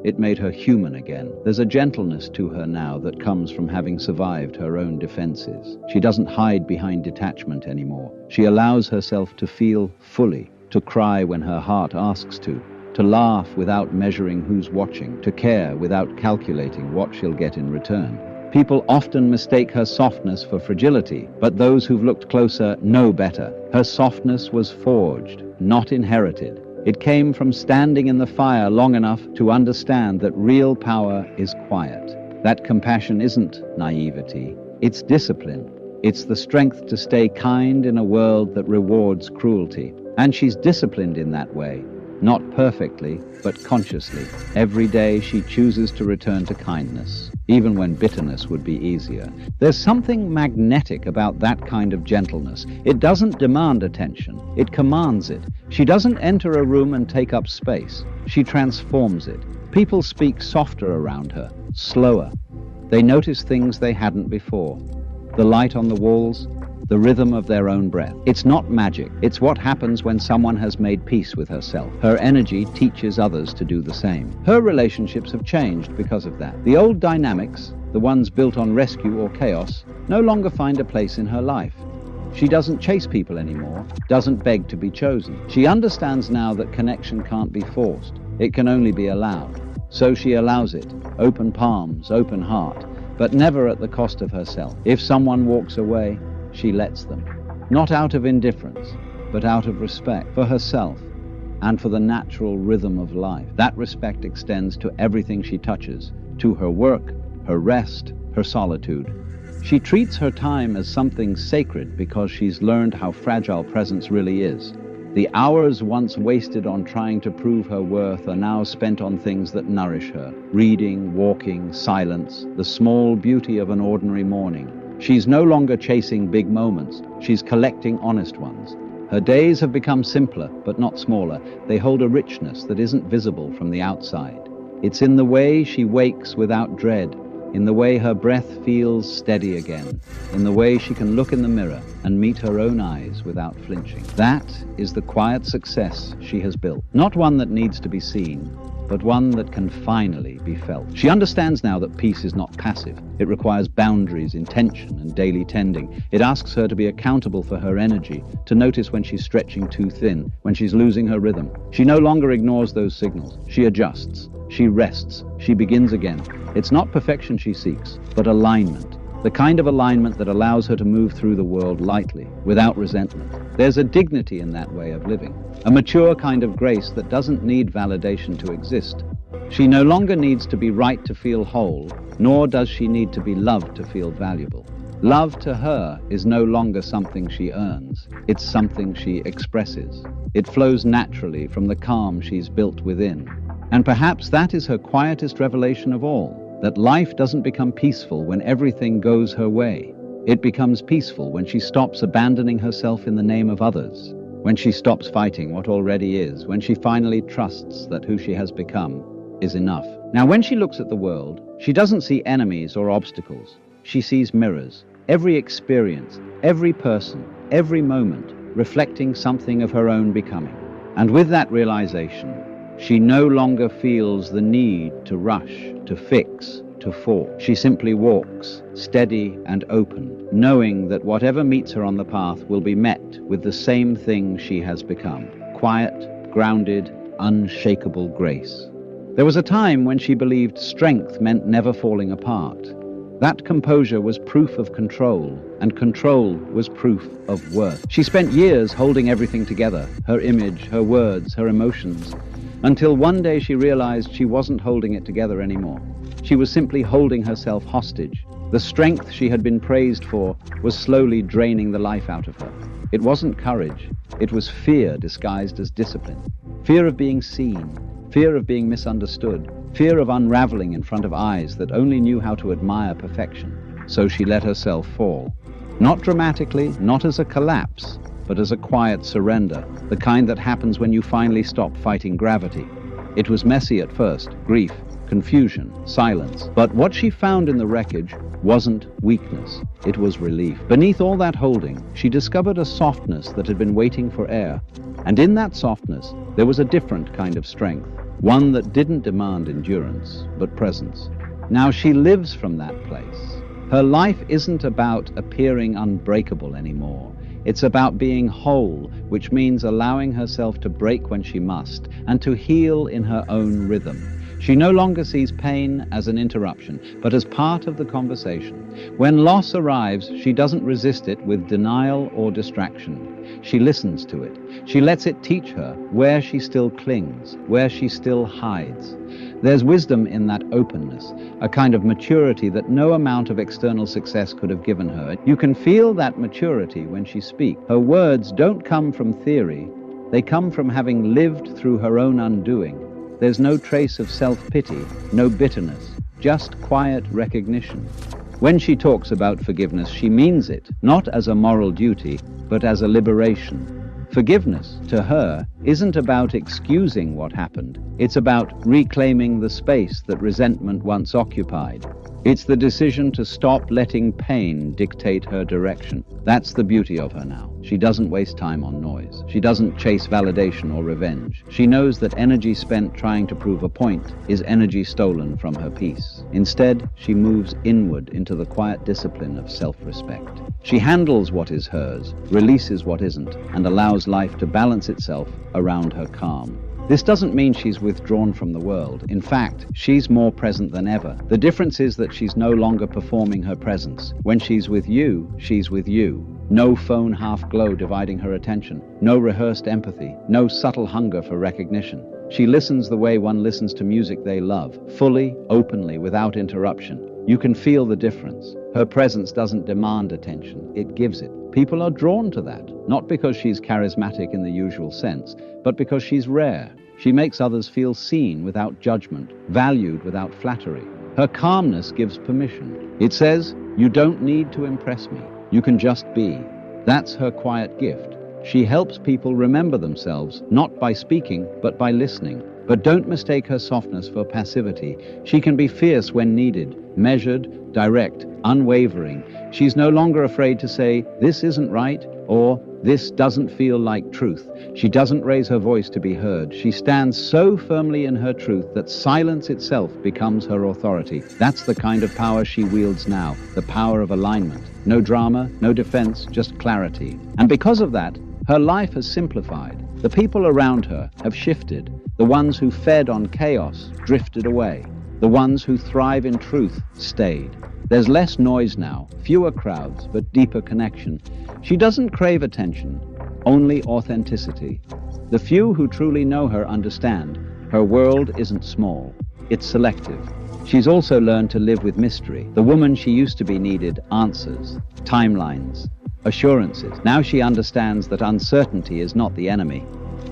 It made her human again. There's a gentleness to her now that comes from having survived her own defenses. She doesn't hide behind detachment anymore. She allows herself to feel fully, to cry when her heart asks to laugh without measuring who's watching, to care without calculating what she'll get in return. People often mistake her softness for fragility, but those who've looked closer know better. Her softness was forged, not inherited. It came from standing in the fire long enough to understand that real power is quiet. That compassion isn't naivety, it's discipline. It's the strength to stay kind in a world that rewards cruelty. And she's disciplined in that way. Not perfectly, but consciously. Every day she chooses to return to kindness, even when bitterness would be easier. There's something magnetic about that kind of gentleness. It doesn't demand attention, it commands it. She doesn't enter a room and take up space. She transforms it. People speak softer around her, slower. They notice things they hadn't before. The light on the walls, the rhythm of their own breath. It's not magic. It's what happens when someone has made peace with herself. Her energy teaches others to do the same. Her relationships have changed because of that. The old dynamics, the ones built on rescue or chaos, no longer find a place in her life. She doesn't chase people anymore, doesn't beg to be chosen. She understands now that connection can't be forced. It can only be allowed. So she allows it. Open palms, open heart, but never at the cost of herself. If someone walks away, she lets them, not out of indifference, but out of respect for herself and for the natural rhythm of life. That respect extends to everything she touches, to her work, her rest, her solitude. She treats her time as something sacred because she's learned how fragile presence really is. The hours once wasted on trying to prove her worth are now spent on things that nourish her. Reading, walking, silence, the small beauty of an ordinary morning. She's no longer chasing big moments, she's collecting honest ones. Her days have become simpler, but not smaller. They hold a richness that isn't visible from the outside. It's in the way she wakes without dread, in the way her breath feels steady again, in the way she can look in the mirror and meet her own eyes without flinching. That is the quiet success she has built. Not one that needs to be seen, but one that can finally be felt. She understands now that peace is not passive. It requires boundaries, intention, and daily tending. It asks her to be accountable for her energy, to notice when she's stretching too thin, when she's losing her rhythm. She no longer ignores those signals. She adjusts. She rests. She begins again. It's not perfection she seeks, but alignment. The kind of alignment that allows her to move through the world lightly, without resentment. There's a dignity in that way of living, a mature kind of grace that doesn't need validation to exist. She no longer needs to be right to feel whole, nor does she need to be loved to feel valuable. Love to her is no longer something she earns, it's something she expresses. It flows naturally from the calm she's built within. And perhaps that is her quietest revelation of all. That life doesn't become peaceful when everything goes her way. It becomes peaceful when she stops abandoning herself in the name of others, when she stops fighting what already is, when she finally trusts that who she has become is enough. Now, when she looks at the world, she doesn't see enemies or obstacles. She sees mirrors, every experience, every person, every moment, reflecting something of her own becoming. And with that realization, she no longer feels the need to rush, to fix, to fall. She simply walks, steady and open, knowing that whatever meets her on the path will be met with the same thing she has become. Quiet, grounded, unshakable grace. There was a time when she believed strength meant never falling apart. That composure was proof of control, and control was proof of worth. She spent years holding everything together, her image, her words, her emotions, until one day she realized she wasn't holding it together anymore. She was simply holding herself hostage, The strength she had been praised for was slowly draining the life out of her. It wasn't courage, it was fear disguised as discipline. Fear of being seen, fear of being misunderstood, fear of unraveling in front of eyes that only knew how to admire perfection. So she let herself fall. Not dramatically, not as a collapse, but as a quiet surrender, the kind that happens when you finally stop fighting gravity. It was messy at first, grief, confusion, silence. But what she found in the wreckage wasn't weakness, it was relief. Beneath all that holding, she discovered a softness that had been waiting for air. And in that softness, there was a different kind of strength, one that didn't demand endurance, but presence. Now she lives from that place. Her life isn't about appearing unbreakable anymore. It's about being whole, which means allowing herself to break when she must, and to heal in her own rhythm. She no longer sees pain as an interruption, but as part of the conversation. When loss arrives, she doesn't resist it with denial or distraction. She listens to it. She lets it teach her where she still clings, where she still hides. There's wisdom in that openness, a kind of maturity that no amount of external success could have given her. You can feel that maturity when she speaks. Her words don't come from theory. They come from having lived through her own undoing. There's no trace of self-pity, no bitterness, just quiet recognition. When she talks about forgiveness, she means it, not as a moral duty, but as a liberation. Forgiveness, to her, isn't about excusing what happened. It's about reclaiming the space that resentment once occupied. It's the decision to stop letting pain dictate her direction. That's the beauty of her now. She doesn't waste time on noise. She doesn't chase validation or revenge. She knows that energy spent trying to prove a point is energy stolen from her peace. Instead, she moves inward into the quiet discipline of self-respect. She handles what is hers, releases what isn't, and allows life to balance itself around her calm. This doesn't mean she's withdrawn from the world. In fact, she's more present than ever. The difference is that she's no longer performing her presence. When she's with you, she's with you. No phone half-glow dividing her attention. No rehearsed empathy. No subtle hunger for recognition. She listens the way one listens to music they love, fully, openly, without interruption. You can feel the difference. Her presence doesn't demand attention, it gives it. People are drawn to that, not because she's charismatic in the usual sense, but because she's rare. She makes others feel seen without judgment, valued without flattery. Her calmness gives permission. It says, you don't need to impress me. You can just be. That's her quiet gift. She helps people remember themselves, not by speaking, but by listening. But don't mistake her softness for passivity. She can be fierce when needed, measured, direct, unwavering. She's no longer afraid to say, this isn't right, or this doesn't feel like truth. She doesn't raise her voice to be heard. She stands so firmly in her truth that silence itself becomes her authority. That's the kind of power she wields now, the power of alignment. No drama, no defense, just clarity. And because of that, her life has simplified. The people around her have shifted. The ones who fed on chaos drifted away. The ones who thrive in truth stayed. There's less noise now, fewer crowds, but deeper connection. She doesn't crave attention, only authenticity. The few who truly know her understand. Her world isn't small, it's selective. She's also learned to live with mystery. The woman she used to be needed answers, timelines, assurances. Now she understands that uncertainty is not the enemy.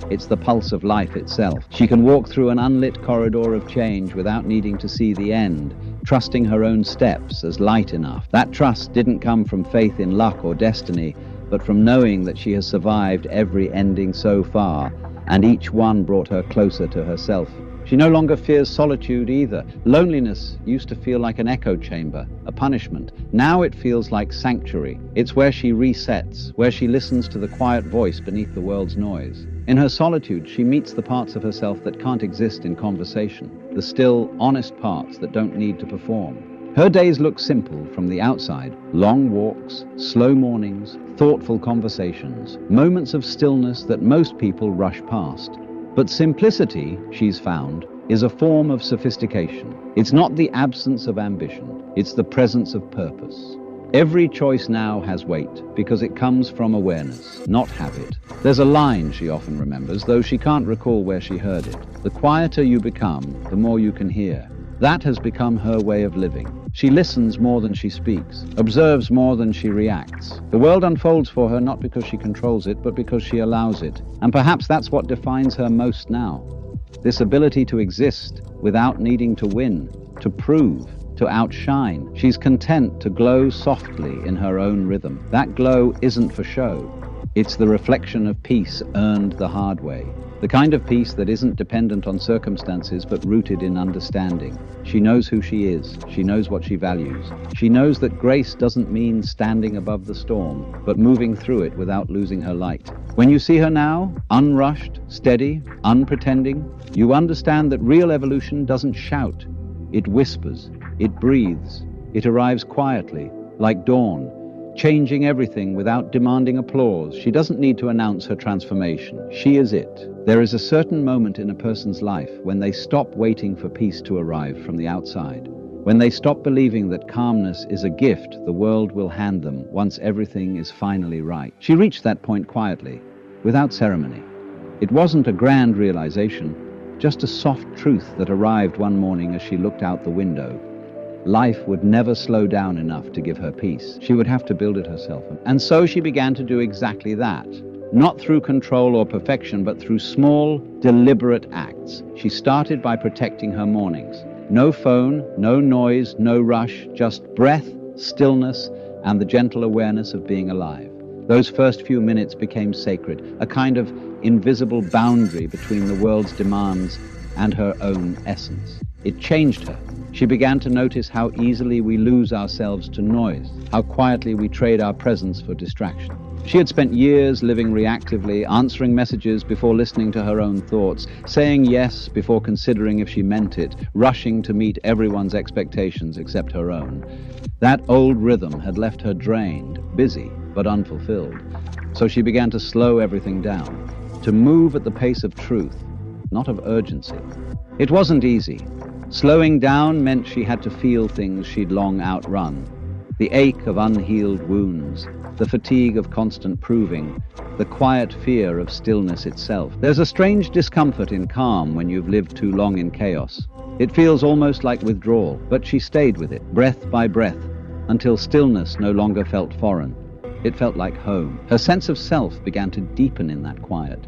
It's the pulse of life itself. She can walk through an unlit corridor of change without needing to see the end, trusting her own steps as light enough. That trust didn't come from faith in luck or destiny, but from knowing that she has survived every ending so far, and each one brought her closer to herself. She no longer fears solitude either. Loneliness used to feel like an echo chamber, a punishment. Now it feels like sanctuary. It's where she resets, where she listens to the quiet voice beneath the world's noise. In her solitude, she meets the parts of herself that can't exist in conversation, the still, honest parts that don't need to perform. Her days look simple from the outside. Long walks, slow mornings, thoughtful conversations, moments of stillness that most people rush past. But simplicity, she's found, is a form of sophistication. It's not the absence of ambition, it's the presence of purpose. Every choice now has weight because it comes from awareness, not habit. There's a line she often remembers, though she can't recall where she heard it. The quieter you become, the more you can hear. That has become her way of living. She listens more than she speaks, observes more than she reacts. The world unfolds for her not because she controls it, but because she allows it. And perhaps that's what defines her most now. This ability to exist without needing to win, to prove, to outshine. She's content to glow softly in her own rhythm. That glow isn't for show. It's the reflection of peace earned the hard way. The kind of peace that isn't dependent on circumstances but rooted in understanding. She knows who she is. She knows what she values. She knows that grace doesn't mean standing above the storm, but moving through it without losing her light. When you see her now, unrushed, steady, unpretending, you understand that real evolution doesn't shout. It whispers, it breathes, it arrives quietly, like dawn, changing everything without demanding applause. She doesn't need to announce her transformation. She is it. There is a certain moment in a person's life when they stop waiting for peace to arrive from the outside, when they stop believing that calmness is a gift the world will hand them once everything is finally right. She reached that point quietly, without ceremony. It wasn't a grand realization, just a soft truth that arrived one morning as she looked out the window. Life would never slow down enough to give her peace. She would have to build it herself. And so she began to do exactly that. Not through control or perfection, but through small, deliberate acts. She started by protecting her mornings. No phone, no noise, no rush, just breath, stillness, and the gentle awareness of being alive. Those first few minutes became sacred, a kind of invisible boundary between the world's demands and her own essence. It changed her. She began to notice how easily we lose ourselves to noise, how quietly we trade our presence for distraction. She had spent years living reactively, answering messages before listening to her own thoughts, saying yes before considering if she meant it, rushing to meet everyone's expectations except her own. That old rhythm had left her drained, busy, but unfulfilled. So she began to slow everything down, to move at the pace of truth, not of urgency. It wasn't easy. Slowing down meant she had to feel things she'd long outrun. The ache of unhealed wounds, the fatigue of constant proving, the quiet fear of stillness itself. There's a strange discomfort in calm when you've lived too long in chaos. It feels almost like withdrawal, but she stayed with it, breath by breath, until stillness no longer felt foreign. It felt like home. Her sense of self began to deepen in that quiet.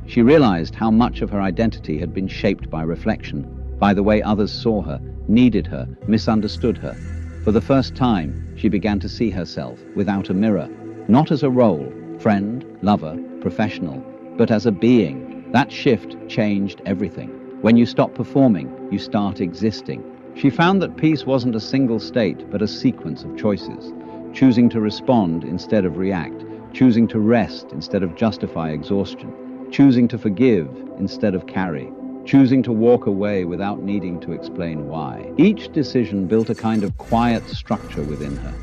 She realized how much of her identity had been shaped by reflection, by the way others saw her, needed her, misunderstood her. For the first time, she began to see herself without a mirror, not as a role, friend, lover, professional, but as a being. That shift changed everything. When you stop performing, you start existing. She found that peace wasn't a single state, but a sequence of choices. Choosing to respond instead of react, choosing to rest instead of justify exhaustion, choosing to forgive instead of carry, choosing to walk away without needing to explain why. Each decision built a kind of quiet structure within her,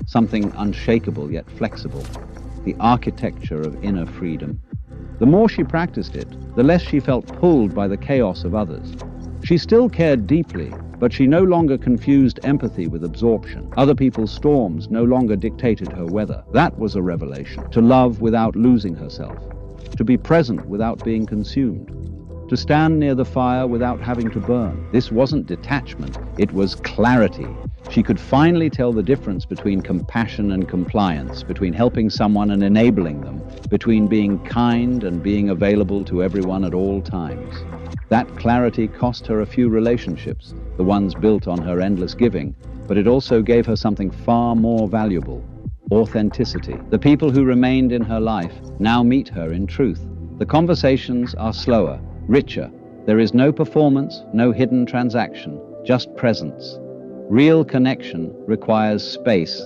something unshakable yet flexible, the architecture of inner freedom. The more she practiced it, the less she felt pulled by the chaos of others. She still cared deeply, but she no longer confused empathy with absorption. Other people's storms no longer dictated her weather. That was a revelation. To love without losing herself, to be present without being consumed, to stand near the fire without having to burn. This wasn't detachment, it was clarity. She could finally tell the difference between compassion and compliance, between helping someone and enabling them, between being kind and being available to everyone at all times. That clarity cost her a few relationships, the ones built on her endless giving, but it also gave her something far more valuable: authenticity. The people who remained in her life now meet her in truth. The conversations are slower, richer. There is no performance, no hidden transaction, just presence. Real connection requires space,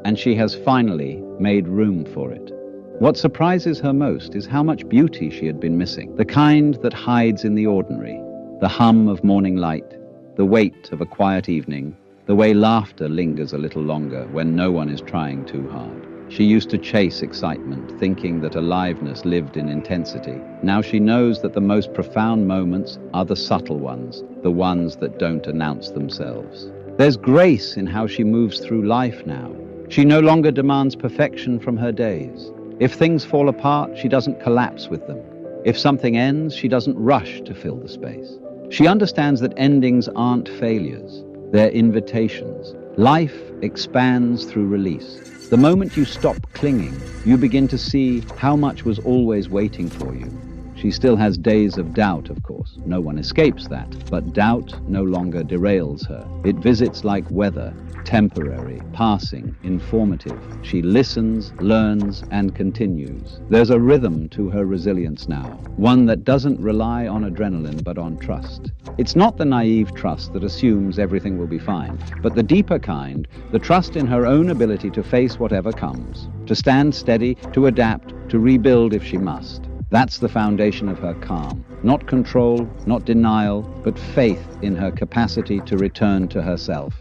and she has finally made room for it. What surprises her most is how much beauty she had been missing, the kind that hides in the ordinary, the hum of morning light, the weight of a quiet evening, the way laughter lingers a little longer when no one is trying too hard. She used to chase excitement, thinking that aliveness lived in intensity. Now she knows that the most profound moments are the subtle ones, the ones that don't announce themselves. There's grace in how she moves through life now. She no longer demands perfection from her days. If things fall apart, she doesn't collapse with them. If something ends, she doesn't rush to fill the space. She understands that endings aren't failures, they're invitations. Life expands through release. The moment you stop clinging, you begin to see how much was always waiting for you. She still has days of doubt, of course. No one escapes that. But doubt no longer derails her. It visits like weather, temporary, passing, informative. She listens, learns, and continues. There's a rhythm to her resilience now, one that doesn't rely on adrenaline but on trust. It's not the naive trust that assumes everything will be fine, but the deeper kind, the trust in her own ability to face whatever comes, to stand steady, to adapt, to rebuild if she must. That's the foundation of her calm. Not control, not denial, but faith in her capacity to return to herself.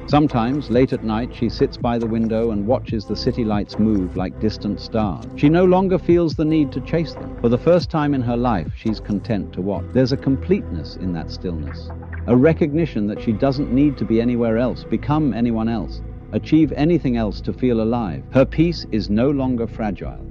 Sometimes, late at night, she sits by the window and watches the city lights move like distant stars. She no longer feels the need to chase them. For the first time in her life, she's content to watch. There's a completeness in that stillness, a recognition that she doesn't need to be anywhere else, become anyone else, achieve anything else to feel alive. Her peace is no longer fragile.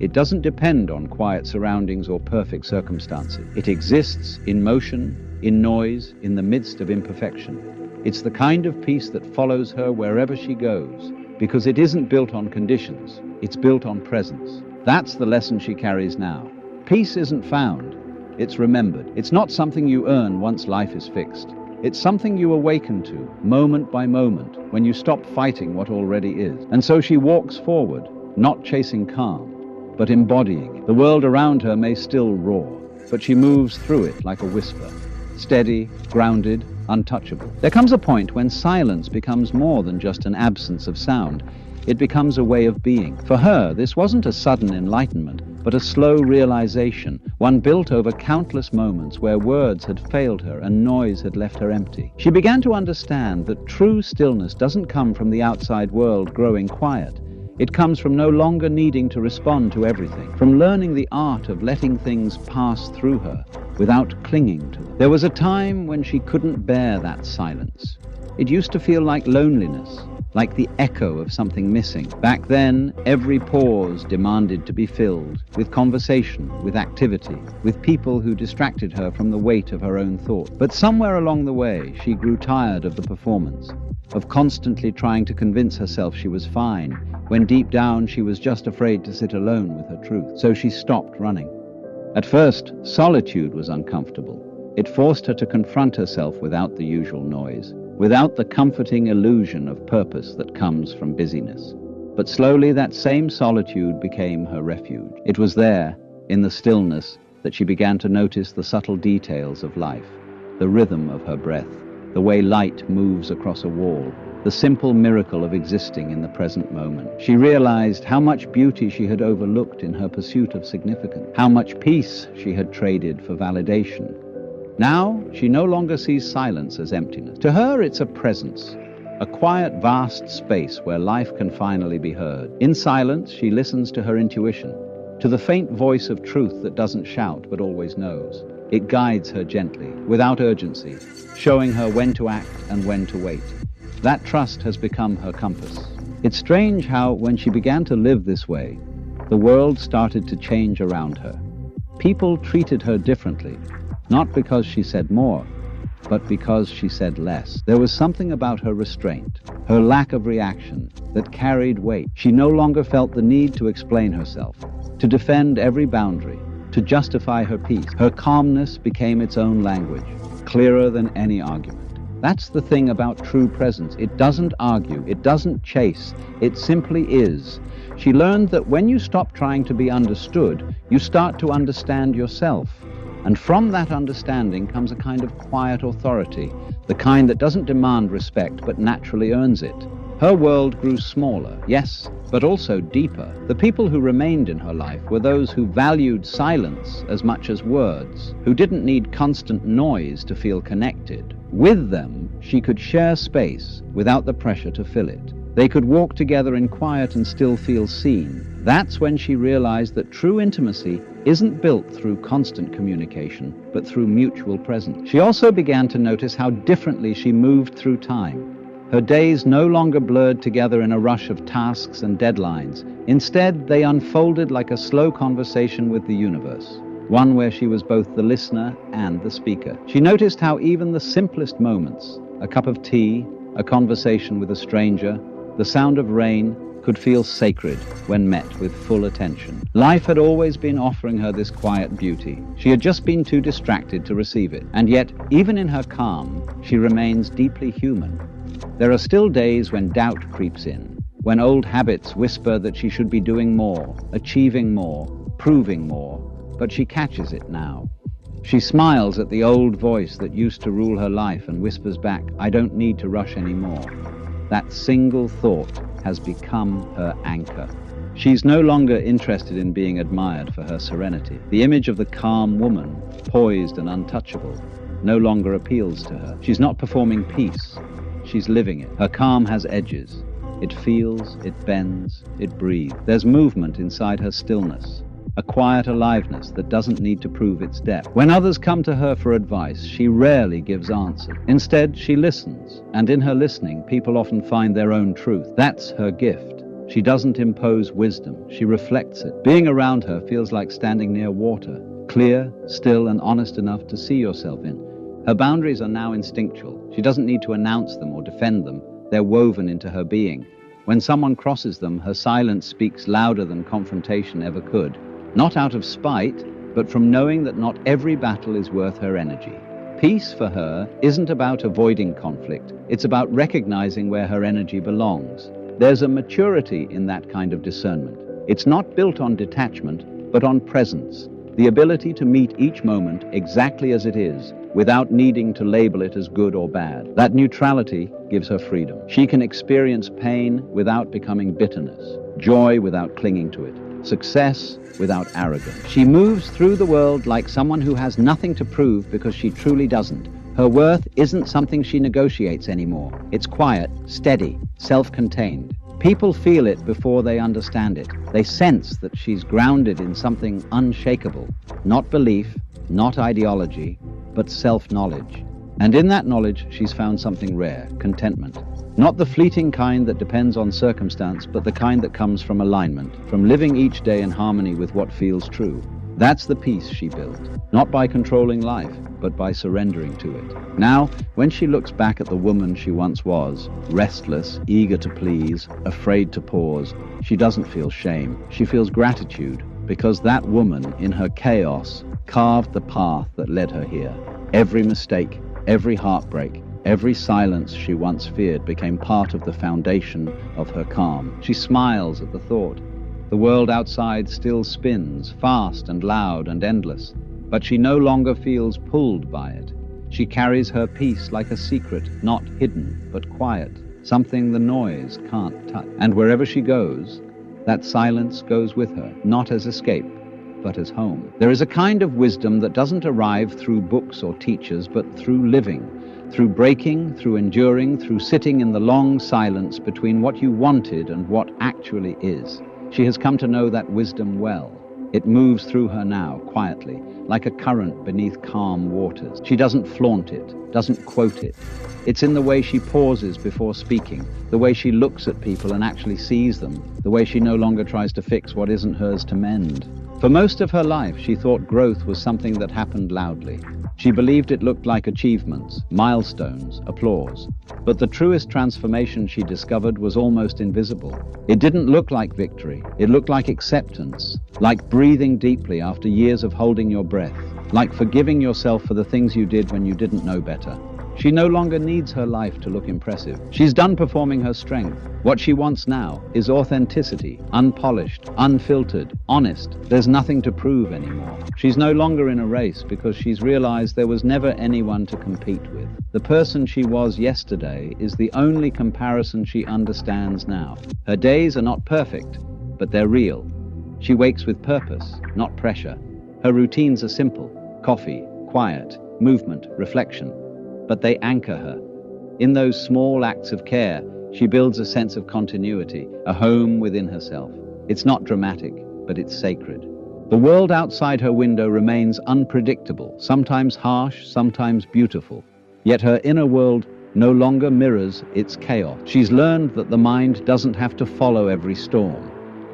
It doesn't depend on quiet surroundings or perfect circumstances. It exists in motion, in noise, in the midst of imperfection. It's the kind of peace that follows her wherever she goes, because it isn't built on conditions, it's built on presence. That's the lesson she carries now. Peace isn't found, it's remembered. It's not something you earn once life is fixed. It's something you awaken to, moment by moment, when you stop fighting what already is. And so she walks forward, not chasing calm, but embodying it. The world around her may still roar, but she moves through it like a whisper, steady, grounded, untouchable. There comes a point when silence becomes more than just an absence of sound. It becomes a way of being. For her, this wasn't a sudden enlightenment, but a slow realization, one built over countless moments where words had failed her and noise had left her empty. She began to understand that true stillness doesn't come from the outside world growing quiet. It comes from no longer needing to respond to everything, from learning the art of letting things pass through her without clinging to them. There was a time when she couldn't bear that silence. It used to feel like loneliness, like the echo of something missing. Back then, every pause demanded to be filled with conversation, with activity, with people who distracted her from the weight of her own thought. But somewhere along the way, she grew tired of the performance, of constantly trying to convince herself she was fine, when deep down she was just afraid to sit alone with her truth. So she stopped running. At first, solitude was uncomfortable. It forced her to confront herself without the usual noise, without the comforting illusion of purpose that comes from busyness. But slowly that same solitude became her refuge. It was there, in the stillness, that she began to notice the subtle details of life, the rhythm of her breath, the way light moves across a wall, the simple miracle of existing in the present moment. She realized how much beauty she had overlooked in her pursuit of significance, how much peace she had traded for validation. Now, she no longer sees silence as emptiness. To her, it's a presence, a quiet, vast space where life can finally be heard. In silence, she listens to her intuition, to the faint voice of truth that doesn't shout but always knows. It guides her gently, without urgency, showing her when to act and when to wait. That trust has become her compass. It's strange how, when she began to live this way, the world started to change around her. People treated her differently, not because she said more, but because she said less. There was something about her restraint, her lack of reaction, that carried weight. She no longer felt the need to explain herself, to defend every boundary, to justify her peace. Her calmness became its own language, clearer than any argument. That's the thing about true presence. It doesn't argue, it doesn't chase, it simply is. She learned that when you stop trying to be understood, you start to understand yourself. And from that understanding comes a kind of quiet authority, the kind that doesn't demand respect but naturally earns it. Her world grew smaller, yes, but also deeper. The people who remained in her life were those who valued silence as much as words, who didn't need constant noise to feel connected. With them, she could share space without the pressure to fill it. They could walk together in quiet and still feel seen. That's when she realized that true intimacy isn't built through constant communication, but through mutual presence. She also began to notice how differently she moved through time. Her days no longer blurred together in a rush of tasks and deadlines. Instead, they unfolded like a slow conversation with the universe. one where she was both the listener and the speaker. She noticed how even the simplest moments, a cup of tea, a conversation with a stranger, the sound of rain, could feel sacred when met with full attention. Life had always been offering her this quiet beauty. She had just been too distracted to receive it. And yet, even in her calm, she remains deeply human. There are still days when doubt creeps in, when old habits whisper that she should be doing more, achieving more, proving more, but she catches it now. She smiles at the old voice that used to rule her life and whispers back, "I don't need to rush anymore." That single thought has become her anchor. She's no longer interested in being admired for her serenity. The image of the calm woman, poised and untouchable, no longer appeals to her. She's not performing peace, she's living it. Her calm has edges. It feels, it bends, it breathes. There's movement inside her stillness, a quiet aliveness that doesn't need to prove its depth. When others come to her for advice, she rarely gives answers. Instead, she listens, and in her listening, people often find their own truth. That's her gift. She doesn't impose wisdom, she reflects it. Being around her feels like standing near water, clear, still, and honest enough to see yourself in. Her boundaries are now instinctual. She doesn't need to announce them or defend them. They're woven into her being. When someone crosses them, her silence speaks louder than confrontation ever could. Not out of spite, but from knowing that not every battle is worth her energy. Peace for her isn't about avoiding conflict. It's about recognizing where her energy belongs. There's a maturity in that kind of discernment. It's not built on detachment, but on presence. The ability to meet each moment exactly as it is, without needing to label it as good or bad. That neutrality gives her freedom. She can experience pain without becoming bitterness, joy without clinging to it, success without arrogance. She moves through the world like someone who has nothing to prove because she truly doesn't. Her worth isn't something she negotiates anymore. It's quiet, steady, self-contained. People feel it before they understand it. They sense that she's grounded in something unshakable. Not belief, not ideology, but self-knowledge. And in that knowledge, she's found something rare, contentment. Not the fleeting kind that depends on circumstance, but the kind that comes from alignment, from living each day in harmony with what feels true. That's the peace she built, not by controlling life, but by surrendering to it. Now, when she looks back at the woman she once was, restless, eager to please, afraid to pause, she doesn't feel shame. She feels gratitude, because that woman, in her chaos, carved the path that led her here. Every mistake, every heartbreak, every silence she once feared became part of the foundation of her calm. She smiles at the thought. The world outside still spins, fast and loud and endless, but she no longer feels pulled by it. She carries her peace like a secret, not hidden, but quiet, something the noise can't touch. And wherever she goes, that silence goes with her, not as escape, but as home. There is a kind of wisdom that doesn't arrive through books or teachers, but through living, through breaking, through enduring, through sitting in the long silence between what you wanted and what actually is. She has come to know that wisdom well. It moves through her now, quietly, like a current beneath calm waters. She doesn't flaunt it, doesn't quote it. It's in the way she pauses before speaking, the way she looks at people and actually sees them, the way she no longer tries to fix what isn't hers to mend. For most of her life, she thought growth was something that happened loudly. She believed it looked like achievements, milestones, applause. But the truest transformation she discovered was almost invisible. It didn't look like victory. It looked like acceptance, like breathing deeply after years of holding your breath, like forgiving yourself for the things you did when you didn't know better. She no longer needs her life to look impressive. She's done performing her strength. What she wants now is authenticity, unpolished, unfiltered, honest. There's nothing to prove anymore. She's no longer in a race because she's realized there was never anyone to compete with. The person she was yesterday is the only comparison she understands now. Her days are not perfect, but they're real. She wakes with purpose, not pressure. Her routines are simple: coffee, quiet, movement, reflection. But they anchor her. In those small acts of care, she builds a sense of continuity, a home within herself. It's not dramatic, but it's sacred. The world outside her window remains unpredictable, sometimes harsh, sometimes beautiful. Yet her inner world no longer mirrors its chaos. She's learned that the mind doesn't have to follow every storm.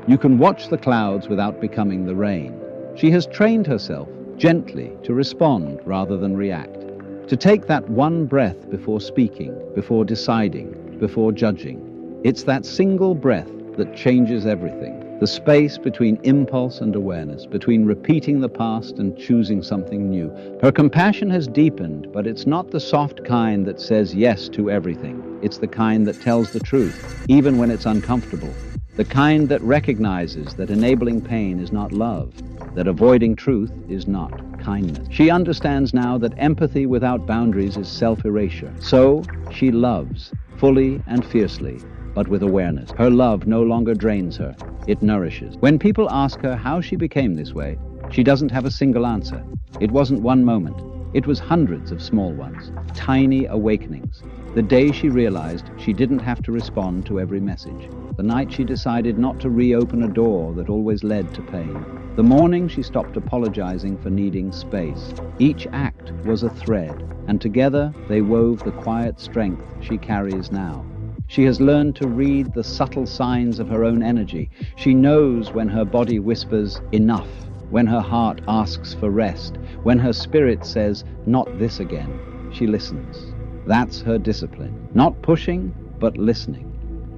You can watch the clouds without becoming the rain. She has trained herself gently, to respond rather than react, to take that one breath before speaking, before deciding, before judging. It's that single breath that changes everything. The space between impulse and awareness, between repeating the past and choosing something new. Her compassion has deepened, but it's not the soft kind that says yes to everything. It's the kind that tells the truth, even when it's uncomfortable. The kind that recognizes that enabling pain is not love, that avoiding truth is not kindness. She understands now that empathy without boundaries is self-erasure. So she loves, fully and fiercely, but with awareness. Her love no longer drains her, it nourishes. When people ask her how she became this way, she doesn't have a single answer. It wasn't one moment. It was hundreds of small ones, tiny awakenings. The day she realized she didn't have to respond to every message. The night she decided not to reopen a door that always led to pain. The morning she stopped apologizing for needing space. Each act was a thread, and together they wove the quiet strength she carries now. She has learned to read the subtle signs of her own energy. She knows when her body whispers, enough, when her heart asks for rest, when her spirit says, not this again. She listens. That's her discipline. Not pushing, but listening.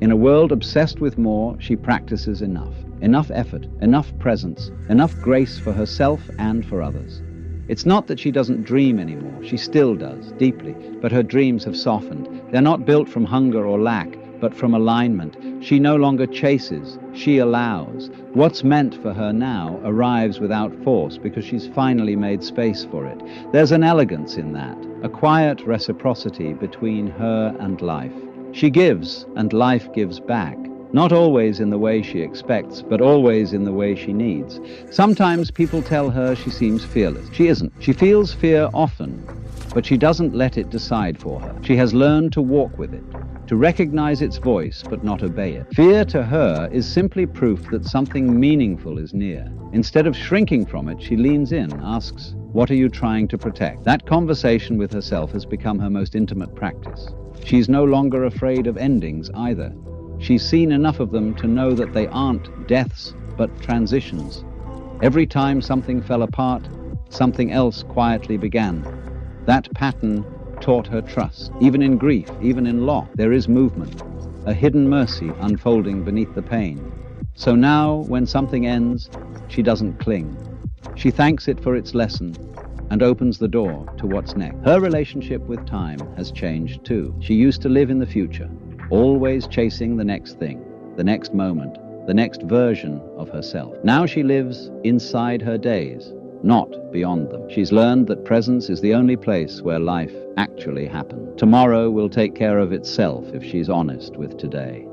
In a world obsessed with more, she practices enough. Enough effort, enough presence, enough grace for herself and for others. It's not that she doesn't dream anymore. She still does, deeply, but her dreams have softened. They're not built from hunger or lack, but from alignment. She no longer chases, she allows. What's meant for her now arrives without force because she's finally made space for it. There's an elegance in that, a quiet reciprocity between her and life. She gives, and life gives back. Not always in the way she expects, but always in the way she needs. Sometimes people tell her she seems fearless. She isn't. She feels fear often, but she doesn't let it decide for her. She has learned to walk with it, to recognize its voice but not obey it. Fear to her is simply proof that something meaningful is near. Instead of shrinking from it, she leans in, asks, what are you trying to protect? That conversation with herself has become her most intimate practice. She's no longer afraid of endings either. She's seen enough of them to know that they aren't deaths, but transitions. Every time something fell apart, something else quietly began. That pattern taught her trust. Even in grief, even in loss, there is movement, a hidden mercy unfolding beneath the pain. So now, when something ends, she doesn't cling. She thanks it for its lesson and opens the door to what's next. Her relationship with time has changed too. She used to live in the future, always chasing the next thing, the next moment, the next version of herself. Now she lives inside her days, not beyond them. She's learned that presence is the only place where life actually happens. Tomorrow will take care of itself if she's honest with today.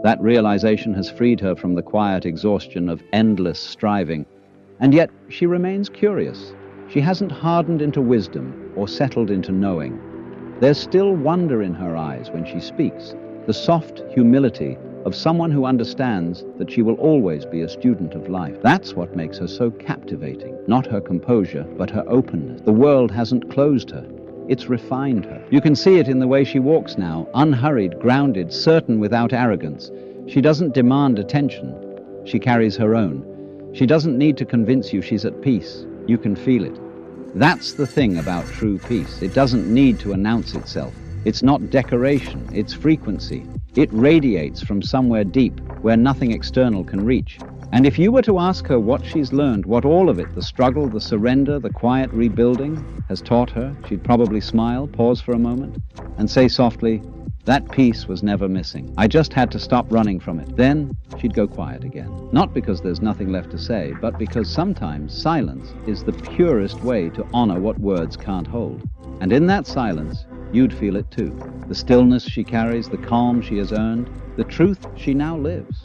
That realization has freed her from the quiet exhaustion of endless striving, and yet she remains curious. She hasn't hardened into wisdom or settled into knowing. There's still wonder in her eyes when she speaks, the soft humility of someone who understands that she will always be a student of life. That's what makes her so captivating, not her composure, but her openness. The world hasn't closed her, it's refined her. You can see it in the way she walks now, unhurried, grounded, certain without arrogance. She doesn't demand attention, she carries her own. She doesn't need to convince you she's at peace, you can feel it. That's the thing about true peace. It doesn't need to announce itself. It's not decoration, it's frequency. It radiates from somewhere deep, where nothing external can reach. And if you were to ask her what she's learned, what all of it, the struggle, the surrender, the quiet rebuilding, has taught her, she'd probably smile, pause for a moment, and say softly, that peace was never missing. I just had to stop running from it. Then she'd go quiet again. Not because there's nothing left to say, but because sometimes silence is the purest way to honor what words can't hold. And in that silence, you'd feel it too. The stillness she carries, the calm she has earned, the truth she now lives.